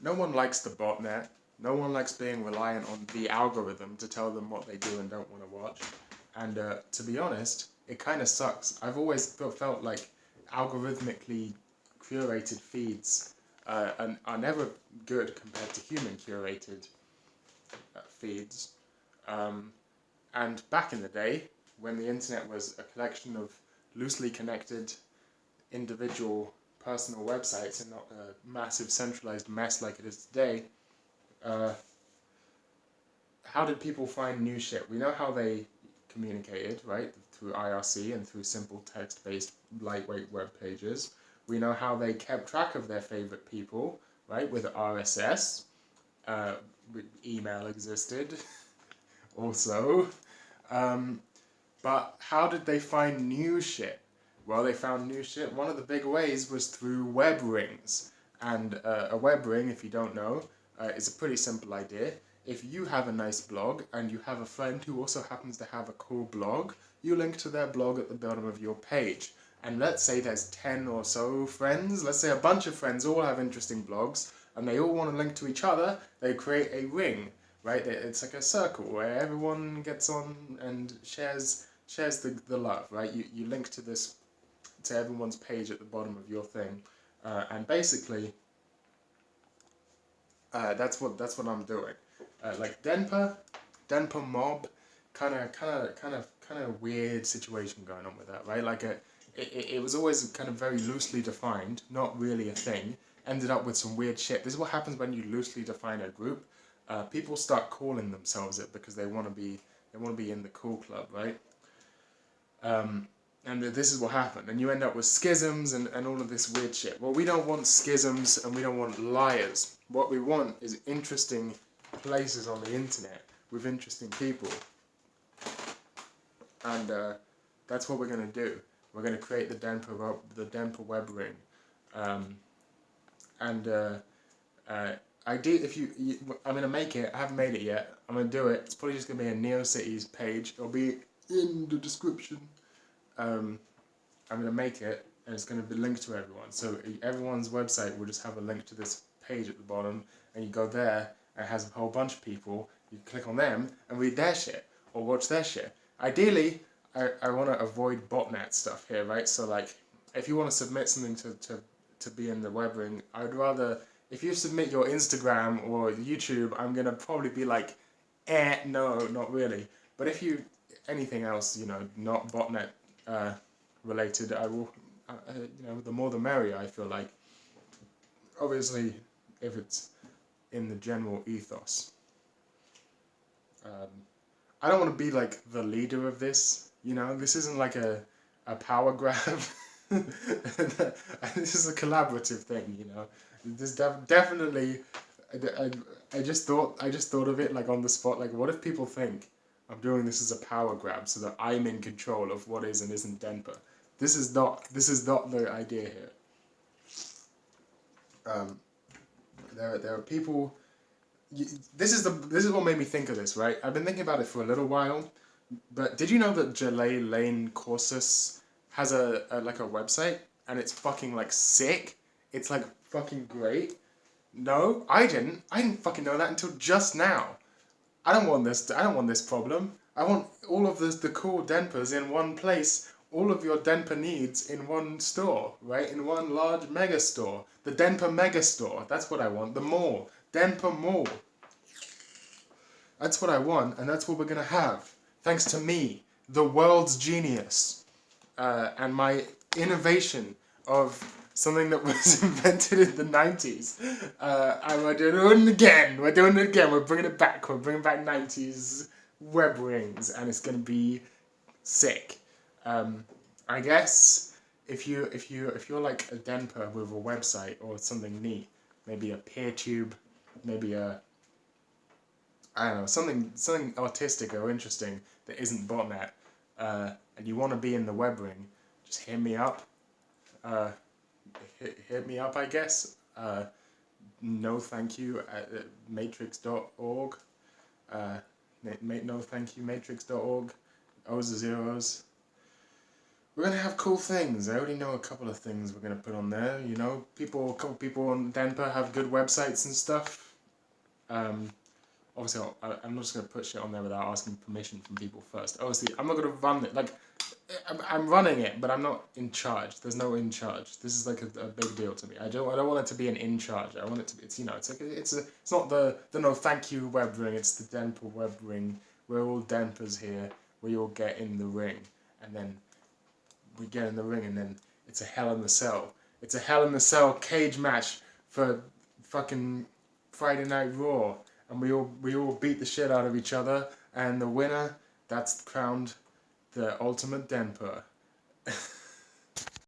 no one likes the botnet. No one likes being reliant on the algorithm to tell them what they do and don't want to watch. And to be honest, it kind of sucks. I've always felt like algorithmically curated feeds are never good compared to human curated feeds. And back in the day, when the internet was a collection of loosely connected individual personal websites and not a massive centralized mess like it is today, uh, how did people find new shit? We know how they communicated, right? Through IRC and through simple text-based lightweight web pages. We know how they kept track of their favorite people, right? With RSS. Email existed also. But how did they find new shit? Well, they found new shit. One of the big ways was through web rings. And a web ring, if you don't know, is a pretty simple idea. If you have a nice blog and you have a friend who also happens to have a cool blog, you link to their blog at the bottom of your page. And let's say there's 10 or so friends, let's say a bunch of friends all have interesting blogs, and they all want to link to each other, they create a ring, right? It's like a circle where everyone gets on and shares the love, right? You link to this, to everyone's page at the bottom of your thing. And basically, that's what I'm doing. Like Denpa mob, kind of weird situation going on with that, right? Like it was always kind of very loosely defined, not really a thing. Ended up with some weird shit. This is what happens when you loosely define a group. People start calling themselves it because they want to be in the cool club, right? And this is what happened, and you end up with schisms and all of this weird shit. Well, we don't want schisms and we don't want liars. What we want is interesting places on the internet with interesting people. And that's what we're going to do. We're going to create the Denpa Webring. I'm going to make it. I haven't made it yet. I'm going to do it. It's probably just going to be a NeoCities page. It'll be in the description. I'm going to make it, and it's going to be linked to everyone. So everyone's website will just have a link to this page at the bottom, and you go there, and it has a whole bunch of people. You click on them and read their shit, or watch their shit. Ideally, I want to avoid botnet stuff here, right? So like, if you want to submit something to be in the web ring, I'd rather, if you submit your Instagram or YouTube, I'm going to probably be like, no, not really. But if you, anything else, not botnet related, I will, the more the merrier, I feel like. Obviously, if it's in the general ethos. I don't want to be like the leader of this, this isn't like a power grab. This is a collaborative thing, This definitely, I just thought of it like on the spot, like what if people think I'm doing this as a power grab so that I'm in control of what is and isn't Denpa. This is not the idea here. There are people. This is what made me think of this, right? I've been thinking about it for a little while, but did you know that Jalay Lane Courses has a website and it's fucking like sick? It's like fucking great. No, I didn't. I didn't fucking know that until just now. I don't want this problem. I want all of the cool Denpas in one place. All of your Denpa needs in one store, right? In one large mega store. The Denpa mega store. That's what I want. The mall. Denpa Mall. That's what I want, and that's what we're going to have. Thanks to me, the world's genius, and my innovation of something that was invented in the 90s. And we're doing it again. We're doing it again. We're bringing it back. We're bringing back 90s web rings, and it's going to be sick. I guess if you're like a Denpa with a website or something neat, maybe a PeerTube, maybe I don't know, something artistic or interesting that isn't botnet, and you want to be in the web ring, just hit me up. Hit me up, I guess. No thank you at matrix.org. No thank you matrix.org. O's are zeros. We're gonna have cool things. I already know a couple of things we're gonna put on there. You know, a couple people on Denpa have good websites and stuff. Um, Obviously, I'm not just gonna put shit on there without asking permission from people first. Obviously, I'm not gonna run it. Like, I'm running it, but I'm not in charge. There's no in charge. This is like a big deal to me. I don't want it to be an in charge. I want it to be. It's it's like it's not the no thank you web ring. It's the Denpa web ring. We're all Denpas here. We all get in the ring, and then we get in the ring, and then it's a Hell in the Cell. It's a Hell in the Cell cage match for fucking Friday Night Raw, and we all beat the shit out of each other, and the winner, that's crowned the ultimate Denpa.